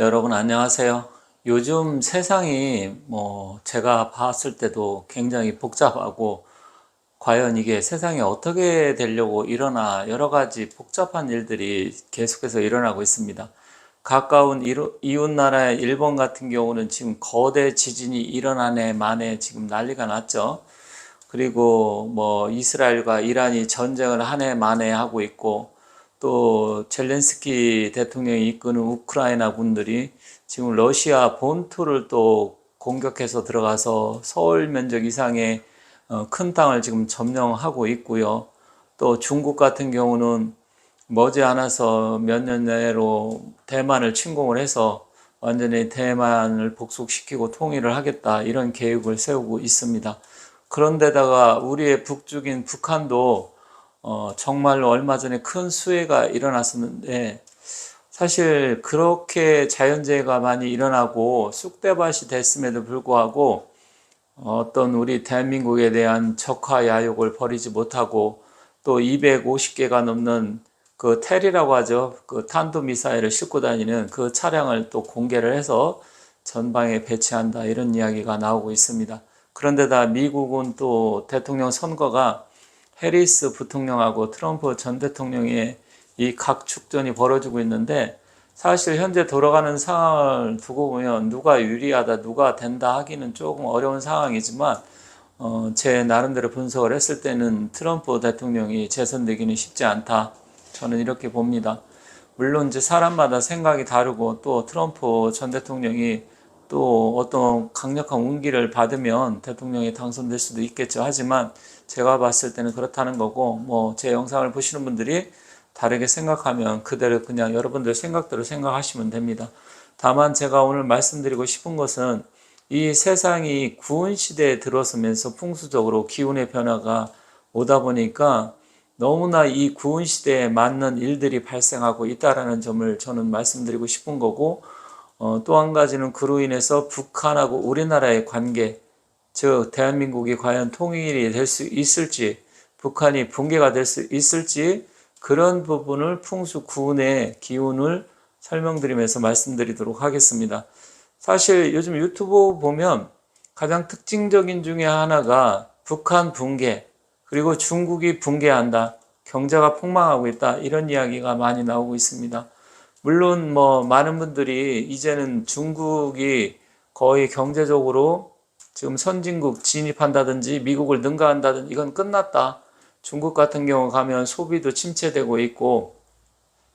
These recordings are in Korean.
여러분 안녕하세요. 요즘 세상이 제가 봤을 때도 굉장히 복잡하고 과연 이게 세상이 어떻게 되려고 일어나 여러 가지 복잡한 일들이 계속해서 일어나고 있습니다. 가까운 이웃 나라의 일본 같은 경우는 지금 거대 지진이 일어난 해 만에 지금 난리가 났죠. 그리고 이스라엘과 이란이 전쟁을 한 해 만에 하고 있고, 또 젤렌스키 대통령이 이끄는 우크라이나 군들이 지금 러시아 본토를 또 공격해서 들어가서 서울 면적 이상의 큰 땅을 지금 점령하고 있고요. 또 중국 같은 경우는 머지않아서 몇 년 내로 대만을 침공을 해서 완전히 대만을 복속시키고 통일을 하겠다, 이런 계획을 세우고 있습니다. 그런데다가 우리의 북쪽인 북한도 정말로 얼마 전에 큰 수해가 일어났었는데, 사실 그렇게 자연재해가 많이 일어나고 쑥대밭이 됐음에도 불구하고 어떤 우리 대한민국에 대한 적화 야욕을 버리지 못하고, 또 250개가 넘는 그 텔이라고 하죠. 그 탄도미사일을 싣고 다니는 그 차량을 또 공개를 해서 전방에 배치한다, 이런 이야기가 나오고 있습니다. 그런데다 미국은 또 대통령 선거가 해리스 부통령하고 트럼프 전 대통령의 이 각축전이 벌어지고 있는데, 사실 현재 돌아가는 상황을 두고 보면 누가 유리하다, 누가 된다 하기는 조금 어려운 상황이지만, 제 나름대로 분석을 했을 때는 트럼프 대통령이 재선되기는 쉽지 않다, 저는 이렇게 봅니다. 물론 이제 사람마다 생각이 다르고, 또 트럼프 전 대통령이 또 어떤 강력한 운기를 받으면 대통령이 당선될 수도 있겠죠. 하지만 제가 봤을 때는 그렇다는 거고, 제 영상을 보시는 분들이 다르게 생각하면 그대로 그냥 여러분들 생각대로 생각하시면 됩니다. 다만 제가 오늘 말씀드리고 싶은 것은, 이 세상이 구은 시대에 들어서면서 풍수적으로 기온의 변화가 오다 보니까 너무나 이 구은 시대에 맞는 일들이 발생하고 있다는 점을 저는 말씀드리고 싶은 거고, 또 한 가지는 그로 인해서 북한하고 우리나라의 관계, 즉 대한민국이 과연 통일이 될 수 있을지, 북한이 붕괴가 될 수 있을지, 그런 부분을 풍수 구은의 기운을 설명드리면서 말씀드리도록 하겠습니다. 사실 요즘 유튜브 보면 가장 특징적인 중에 하나가 북한 붕괴, 그리고 중국이 붕괴한다, 경제가 폭망하고 있다, 이런 이야기가 많이 나오고 있습니다. 물론 많은 분들이 이제는 중국이 거의 경제적으로 지금 선진국 진입한다든지 미국을 능가한다든지 이건 끝났다, 중국 같은 경우 가면 소비도 침체되고 있고,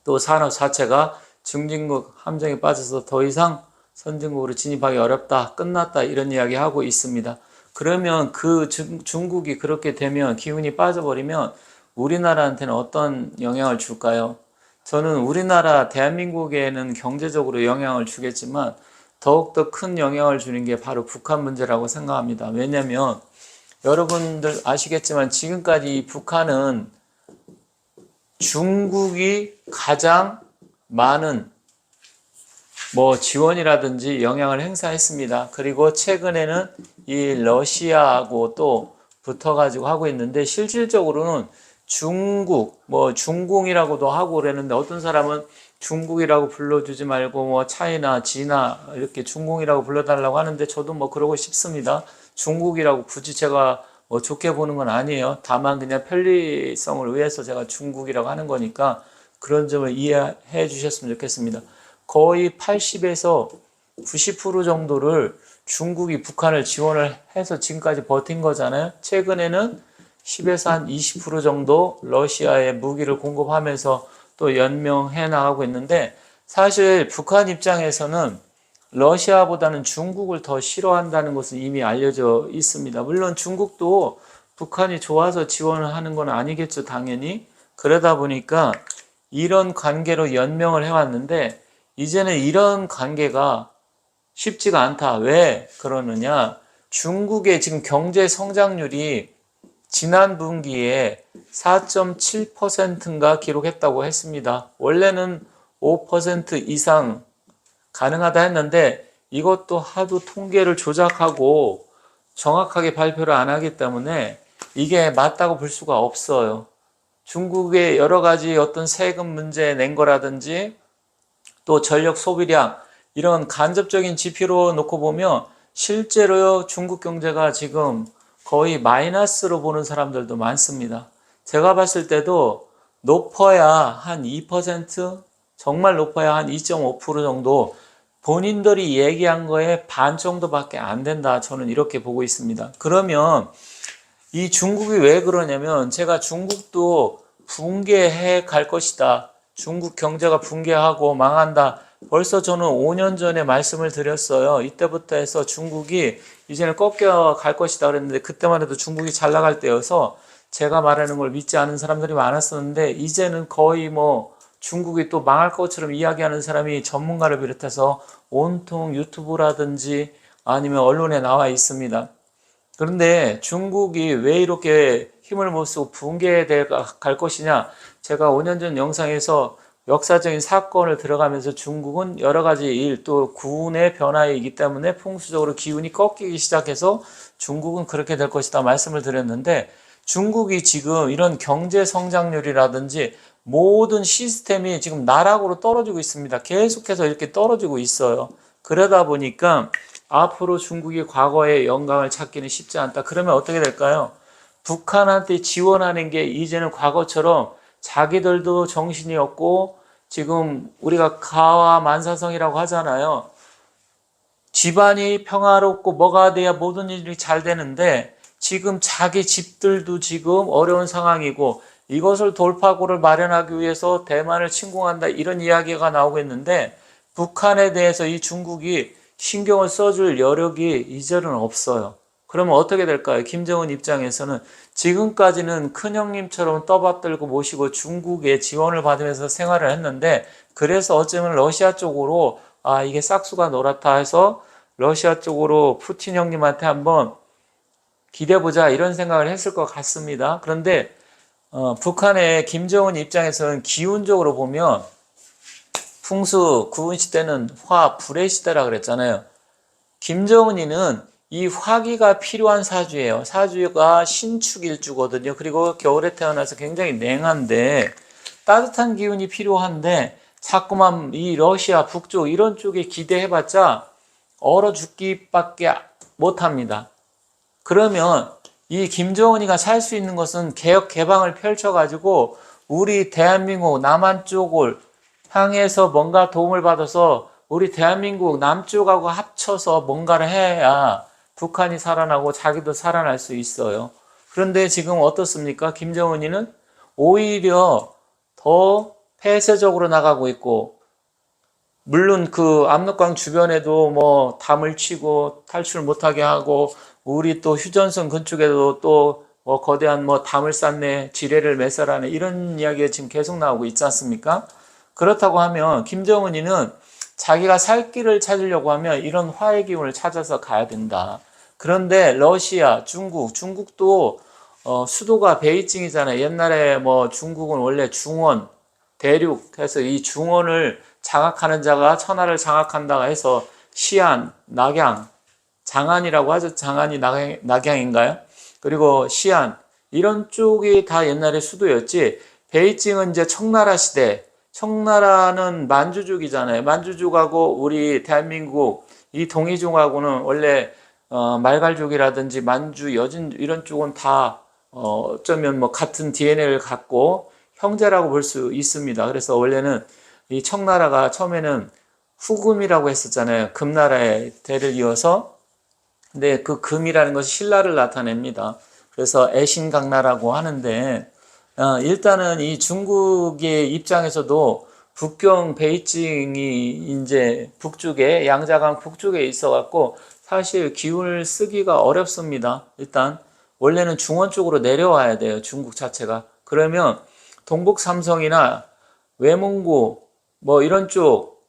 또 산업 자체가 중진국 함정에 빠져서 더 이상 선진국으로 진입하기 어렵다, 끝났다, 이런 이야기 하고 있습니다. 그러면 그 중국이 그렇게 되면, 기운이 빠져버리면 우리나라한테는 어떤 영향을 줄까요? 저는 우리나라 대한민국에는 경제적으로 영향을 주겠지만 더욱더 큰 영향을 주는 게 바로 북한 문제라고 생각합니다. 왜냐하면 여러분들 아시겠지만 지금까지 북한은 중국이 가장 많은 지원이라든지 영향을 행사했습니다. 그리고 최근에는 이 러시아하고 또 붙어가지고 하고 있는데, 실질적으로는 중국, 중공이라고도 하고 그랬는데, 어떤 사람은 중국이라고 불러주지 말고 차이나 지나 이렇게 중공이라고 불러달라고 하는데, 저도 그러고 싶습니다. 중국이라고 굳이 제가 좋게 보는 건 아니에요. 다만 그냥 편리성을 위해서 제가 중국이라고 하는 거니까 그런 점을 이해해 주셨으면 좋겠습니다. 거의 80에서 90% 정도를 중국이 북한을 지원을 해서 지금까지 버틴 거잖아요. 최근에는 10에서 한 20% 정도 러시아에 무기를 공급하면서 또 연명해 나가고 있는데, 사실 북한 입장에서는 러시아보다는 중국을 더 싫어한다는 것은 이미 알려져 있습니다. 물론 중국도 북한이 좋아서 지원을 하는 건 아니겠죠, 당연히. 그러다 보니까 이런 관계로 연명을 해왔는데, 이제는 이런 관계가 쉽지가 않다. 왜 그러느냐? 중국의 지금 경제 성장률이 지난 분기에 4.7%인가 기록했다고 했습니다. 원래는 5% 이상 가능하다 했는데, 이것도 하도 통계를 조작하고 정확하게 발표를 안 하기 때문에 이게 맞다고 볼 수가 없어요. 중국의 여러 가지 어떤 세금 문제 낸 거라든지, 또 전력 소비량, 이런 간접적인 지표로 놓고 보면 실제로 중국 경제가 지금 거의 마이너스로 보는 사람들도 많습니다. 제가 봤을 때도 높아야 한 2%, 정말 높아야 한 2.5% 정도 본인들이 얘기한 거에 반 정도밖에 안 된다. 저는 이렇게 보고 있습니다. 그러면 이 중국이 왜 그러냐면 제가 중국도 붕괴해 갈 것이다. 중국 경제가 붕괴하고 망한다. 벌써 저는 5년 전에 말씀을 드렸어요. 이때부터 해서 중국이 이제는 꺾여 갈 것이다 그랬는데 그때만 해도 중국이 잘 나갈 때여서 제가 말하는 걸 믿지 않은 사람들이 많았었는데 이제는 거의 뭐 중국이 또 망할 것처럼 이야기하는 사람이 전문가를 비롯해서 온통 유튜브라든지 아니면 언론에 나와 있습니다. 그런데 중국이 왜 이렇게 힘을 못 쓰고 붕괴돼 갈 것이냐? 제가 5년 전 영상에서 역사적인 사건을 들어가면서 중국은 여러 가지 일, 또 군의 변화이기 때문에 풍수적으로 기운이 꺾이기 시작해서 중국은 그렇게 될 것이다 말씀을 드렸는데 중국이 지금 이런 경제 성장률이라든지 모든 시스템이 지금 나락으로 떨어지고 있습니다. 계속해서 이렇게 떨어지고 있어요. 그러다 보니까 앞으로 중국이 과거의 영광을 찾기는 쉽지 않다. 그러면 어떻게 될까요? 북한한테 지원하는 게 이제는 과거처럼 자기들도 정신이 없고 지금 우리가 가와 만사성이라고 하잖아요. 집안이 평화롭고 뭐가 돼야 모든 일이 잘 되는데 지금 자기 집들도 지금 어려운 상황이고 이것을 돌파구를 마련하기 위해서 대만을 침공한다 이런 이야기가 나오고 있는데 북한에 대해서 이 중국이 신경을 써줄 여력이 이제는 없어요. 그러면 어떻게 될까요? 김정은 입장에서는 지금까지는 큰형님처럼 떠받들고 모시고 중국의 지원을 받으면서 생활을 했는데 그래서 어쩌면 러시아 쪽으로 이게 싹수가 노랗다 해서 러시아 쪽으로 푸틴 형님한테 한번 기대보자 이런 생각을 했을 것 같습니다. 그런데 북한의 김정은 입장에서는 기운적으로 보면 풍수 구은 시대는 화 불의 시대라 그랬잖아요. 김정은이는 이 화기가 필요한 사주예요. 사주가 신축일주거든요. 그리고 겨울에 태어나서 굉장히 냉한데 따뜻한 기운이 필요한데 자꾸만 이 러시아 북쪽 이런 쪽에 기대해봤자 얼어 죽기밖에 못합니다. 그러면 이 김정은이가 살 수 있는 것은 개혁 개방을 펼쳐가지고 우리 대한민국 남한 쪽을 향해서 뭔가 도움을 받아서 우리 대한민국 남쪽하고 합쳐서 뭔가를 해야 북한이 살아나고 자기도 살아날 수 있어요. 그런데 지금 어떻습니까? 김정은이는 오히려 더 폐쇄적으로 나가고 있고 물론 그 압록강 주변에도 뭐 담을 치고 탈출 못하게 하고 우리 또 휴전선 근처에도 또 뭐 거대한 뭐 담을 쌓네 지뢰를 매설하네 이런 이야기가 지금 계속 나오고 있지 않습니까? 그렇다고 하면 김정은이는 자기가 살 길을 찾으려고 하면 이런 화해 기운을 찾아서 가야 된다. 그런데 러시아, 중국도 수도가 베이징이잖아요. 옛날에 뭐 중국은 원래 중원, 대륙 해서 이 중원을 장악하는 자가 천하를 장악한다고 해서 시안, 낙양, 장안이라고 하죠. 장안이 낙양인가요? 그리고 시안 이런 쪽이 다 옛날에 수도였지. 베이징은 이제 청나라 시대. 청나라는 만주족이잖아요. 만주족하고 우리 대한민국 이 동이족하고는 원래 말갈족이라든지 만주, 여진 이런 쪽은 다 어쩌면 뭐 같은 DNA를 갖고 형제라고 볼 수 있습니다. 그래서 원래는 이 청나라가 처음에는 후금이라고 했었잖아요. 금나라의 대를 이어서. 근데 그 금이라는 것이 신라를 나타냅니다. 그래서 애신강나라고 하는데 일단은 이 중국의 입장에서도 북경 베이징이 이제 북쪽에 양자강 북쪽에 있어갖고 사실 기운을 쓰기가 어렵습니다. 일단 원래는 중원 쪽으로 내려와야 돼요. 중국 자체가. 그러면 동북 삼성이나 외몽고 뭐 이런 쪽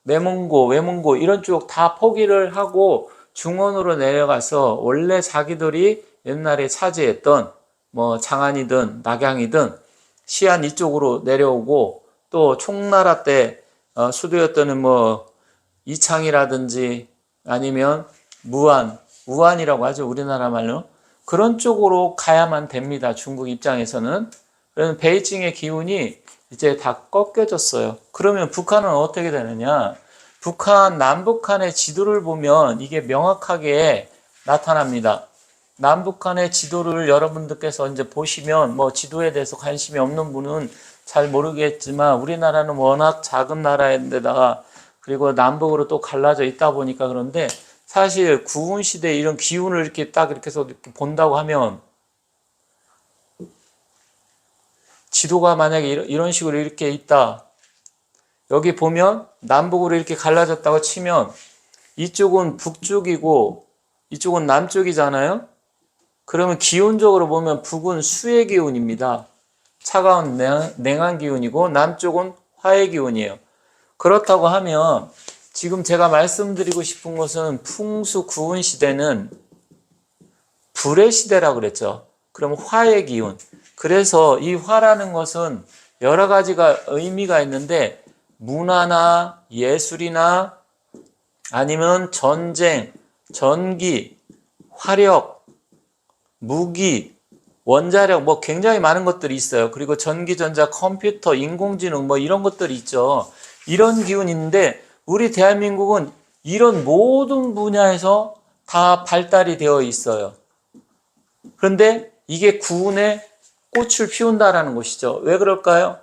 외몽고 이런 쪽 다 포기를 하고 중원으로 내려가서 원래 자기들이 옛날에 차지했던 뭐 장안이든 낙양이든 시안 이쪽으로 내려오고 또 총나라 때 수도였던 뭐 이창이라든지 아니면 우한이라고 하죠. 우리나라 말로. 그런 쪽으로 가야만 됩니다. 중국 입장에서는. 그러면 베이징의 기운이 이제 다 꺾여졌어요. 그러면 북한은 어떻게 되느냐? 북한, 남북한의 지도를 보면 이게 명확하게 나타납니다. 남북한의 지도를 여러분들께서 이제 보시면 뭐 지도에 대해서 관심이 없는 분은 잘 모르겠지만 우리나라는 워낙 작은 나라인데다가 그리고 남북으로 또 갈라져 있다 보니까 그런데 사실 구은시대 이런 기운을 이렇게 딱 이렇게 해서 이렇게 본다고 하면 지도가 만약에 이런 식으로 이렇게 있다. 여기 보면 남북으로 이렇게 갈라졌다고 치면 이쪽은 북쪽이고 이쪽은 남쪽이잖아요. 그러면 기온적으로 보면 북은 수의 기운입니다. 차가운 냉한 기운이고 남쪽은 화의 기운이에요. 그렇다고 하면 지금 제가 말씀드리고 싶은 것은 풍수 구은 시대는 불의 시대라고 그랬죠. 그럼 화의 기운. 그래서 이 화라는 것은 여러 가지가 의미가 있는데 문화나 예술이나 아니면 전쟁, 전기, 화력, 무기, 원자력 뭐 굉장히 많은 것들이 있어요. 그리고 전기전자, 컴퓨터, 인공지능 뭐 이런 것들이 있죠. 이런 기운이 있는데 우리 대한민국은 이런 모든 분야에서 다 발달이 되어 있어요. 그런데 이게 구운의 꽃을 피운다라는 것이죠. 왜 그럴까요?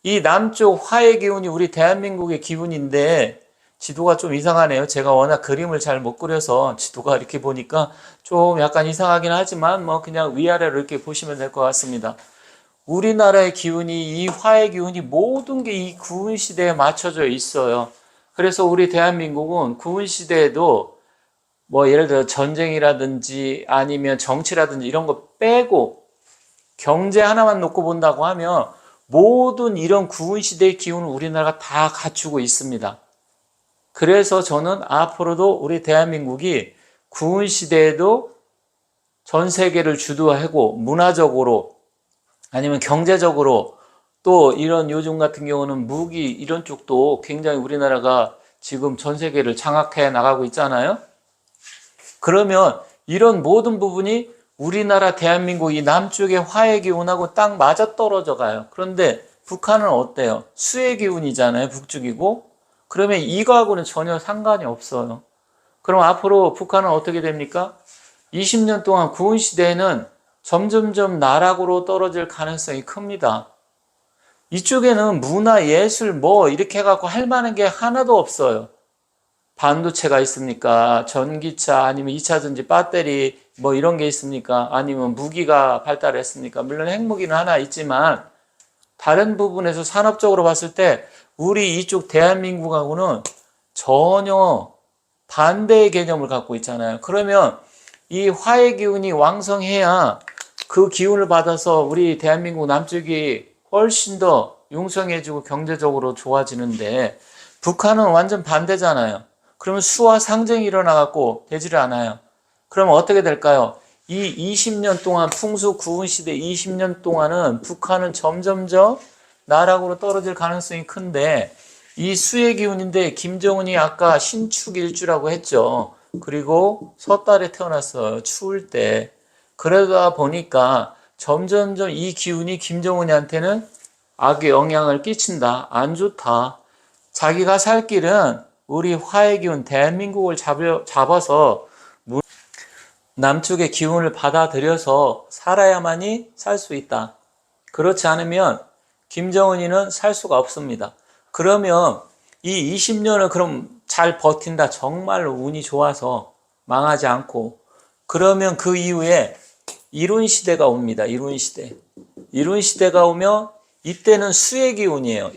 이 남쪽 화의 기운이 우리 대한민국의 기운인데 지도가 좀 이상하네요. 제가 워낙 그림을 잘 못 그려서 지도가 이렇게 보니까 좀 약간 이상하긴 하지만 뭐 그냥 위아래로 이렇게 보시면 될 것 같습니다. 우리나라의 기운이 이 화의 기운이 모든 게 이 구은 시대에 맞춰져 있어요. 그래서 우리 대한민국은 구은 시대에도 뭐 예를 들어 전쟁이라든지 아니면 정치라든지 이런 거 빼고 경제 하나만 놓고 본다고 하면 모든 이런 구은 시대의 기운을 우리나라가 다 갖추고 있습니다. 그래서 저는 앞으로도 우리 대한민국이 구은 시대에도 전 세계를 주도하고 문화적으로 아니면 경제적으로 또 이런 요즘 같은 경우는 무기 이런 쪽도 굉장히 우리나라가 지금 전 세계를 장악해 나가고 있잖아요. 그러면 이런 모든 부분이 우리나라 대한민국 이 남쪽의 화의 기운하고 딱 맞아 떨어져 가요. 그런데 북한은 어때요? 수의 기운이잖아요. 북쪽이고. 그러면 이거하고는 전혀 상관이 없어요. 그럼 앞으로 북한은 어떻게 됩니까? 20년 동안 구은 시대에는 점점점 나락으로 떨어질 가능성이 큽니다. 이쪽에는 문화, 예술 뭐 이렇게 해갖고 할 만한 게 하나도 없어요. 반도체가 있습니까? 전기차 아니면 2차전지 배터리 뭐 이런 게 있습니까? 아니면 무기가 발달했습니까? 물론 핵무기는 하나 있지만 다른 부분에서 산업적으로 봤을 때 우리 이쪽 대한민국하고는 전혀 반대의 개념을 갖고 있잖아요. 그러면 이 화의 기운이 왕성해야 그 기운을 받아서 우리 대한민국 남쪽이 훨씬 더 융성해지고 경제적으로 좋아지는데 북한은 완전 반대잖아요. 그러면 수와 상쟁이 일어나갖고 되지를 않아요. 그러면 어떻게 될까요? 이 20년 동안 풍수 구은 시대 20년 동안은 북한은 점점점 나락으로 떨어질 가능성이 큰데 이 수의 기운인데 김정은이 아까 신축일주라고 했죠. 그리고 섣달에 태어났어요. 추울 때. 그러다 보니까 점점점 이 기운이 김정은이한테는 악의 영향을 끼친다. 안 좋다. 자기가 살 길은 우리 화의 기운 대한민국을 잡아서 남쪽의 기운을 받아들여서 살아야만이 살 수 있다. 그렇지 않으면 김정은이는 살 수가 없습니다. 그러면 이 20년을 그럼 잘 버틴다. 정말로 운이 좋아서 망하지 않고. 그러면 그 이후에 이룬 시대가 옵니다. 이룬 시대. 이룬 시대가 오면 이때는 수의 기운이에요.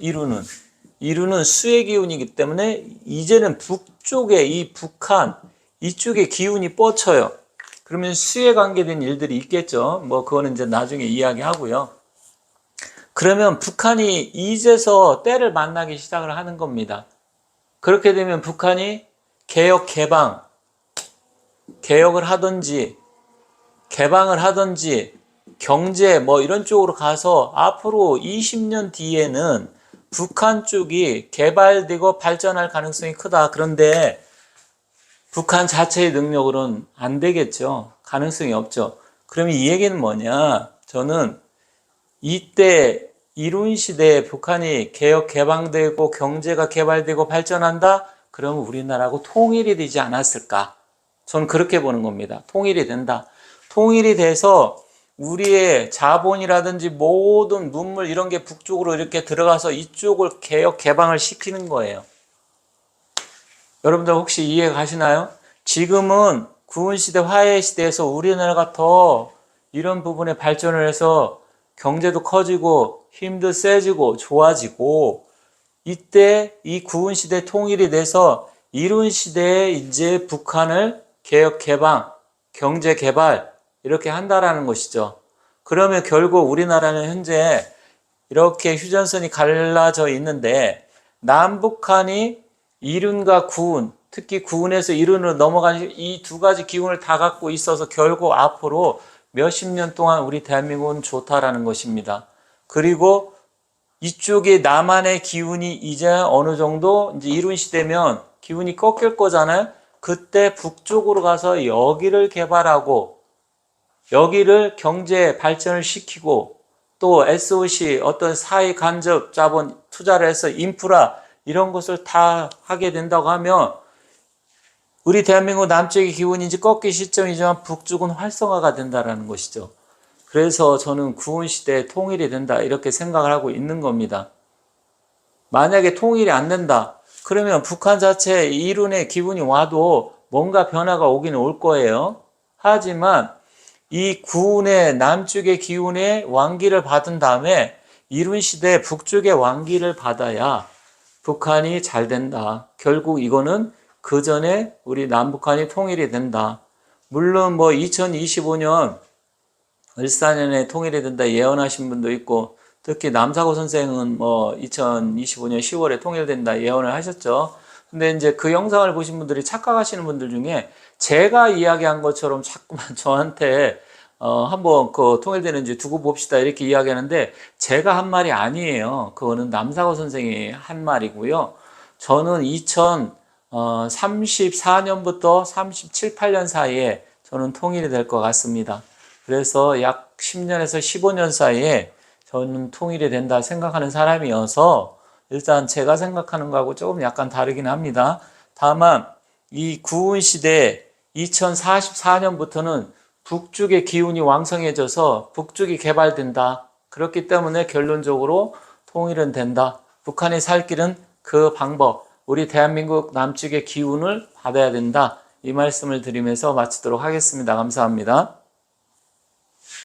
이룬은 수의 기운이기 때문에 이제는 북쪽에 이 북한 이쪽에 기운이 뻗쳐요. 그러면 수에 관계된 일들이 있겠죠. 뭐 그거는 이제 나중에 이야기하고요. 그러면 북한이 이제서 때를 만나기 시작을 하는 겁니다. 그렇게 되면 북한이 개혁을 하든지 개방을 하든지 경제 뭐 이런 쪽으로 가서 앞으로 20년 뒤에는 북한 쪽이 개발되고 발전할 가능성이 크다. 그런데 북한 자체의 능력으로는 안 되겠죠. 가능성이 없죠. 그러면 이 얘기는 뭐냐? 저는 이때 이룬 시대에 북한이 개혁 개방되고 경제가 개발되고 발전한다? 그러면 우리나라하고 통일이 되지 않았을까? 저는 그렇게 보는 겁니다. 통일이 된다. 통일이 돼서 우리의 자본이라든지 모든 문물 이런 게 북쪽으로 이렇게 들어가서 이쪽을 개혁 개방을 시키는 거예요. 여러분들 혹시 이해 가시나요? 지금은 구은시대 화해시대에서 우리나라가 더 이런 부분에 발전을 해서 경제도 커지고 힘도 세지고 좋아지고, 이때 이 구은시대 통일이 돼서 이룬시대에 이제 북한을 개혁 개방, 경제 개발 이렇게 한다라는 것이죠. 그러면 결국 우리나라는 현재 이렇게 휴전선이 갈라져 있는데, 남북한이 이룬과 구은, 특히 구은에서 이룬으로 넘어가는 이 두 가지 기운을 다 갖고 있어서 결국 앞으로 몇십 년 동안 우리 대한민국은 좋다라는 것입니다. 그리고 이쪽에 남한의 기운이 이제 어느 정도 이제 이룬 시대면 기운이 꺾일 거잖아요. 그때 북쪽으로 가서 여기를 개발하고 여기를 경제 발전을 시키고, 또 SOC 어떤 사회 간접 자본 투자를 해서 인프라 이런 것을 다 하게 된다고 하면 우리 대한민국 남쪽의 기운이 이제 꺾일 시점이지만 북쪽은 활성화가 된다라는 것이죠. 그래서 저는 구은시대에 통일이 된다 이렇게 생각을 하고 있는 겁니다. 만약에 통일이 안 된다 그러면 북한 자체 이룬의 기운이 와도 뭔가 변화가 오긴 올 거예요. 하지만 이 구은의 남쪽의 기운의 왕기를 받은 다음에 이룬시대 북쪽의 왕기를 받아야 북한이 잘 된다. 결국 이거는 그 전에 우리 남북한이 통일이 된다. 물론 뭐 2025년 14년에 통일이 된다 예언하신 분도 있고, 특히 남사고 선생은 뭐 2025년 10월에 통일된다 예언을 하셨죠. 근데 이제 그 영상을 보신 분들이 착각하시는 분들 중에 제가 이야기한 것처럼 자꾸만 저한테 한번 그 통일되는지 두고 봅시다 이렇게 이야기하는데, 제가 한 말이 아니에요. 그거는 남사고 선생이 한 말이고요. 저는 2034년부터 37, 8년 사이에 저는 통일이 될 것 같습니다. 그래서 약 10년에서 15년 사이에 저는 통일이 된다 생각하는 사람이어서, 일단 제가 생각하는 거하고 조금 약간 다르긴 합니다. 다만 이 구은 시대 2044년부터는 북쪽의 기운이 왕성해져서 북쪽이 개발된다. 그렇기 때문에 결론적으로 통일은 된다. 북한이 살 길은 그 방법, 우리 대한민국 남쪽의 기운을 받아야 된다. 이 말씀을 드리면서 마치도록 하겠습니다. 감사합니다.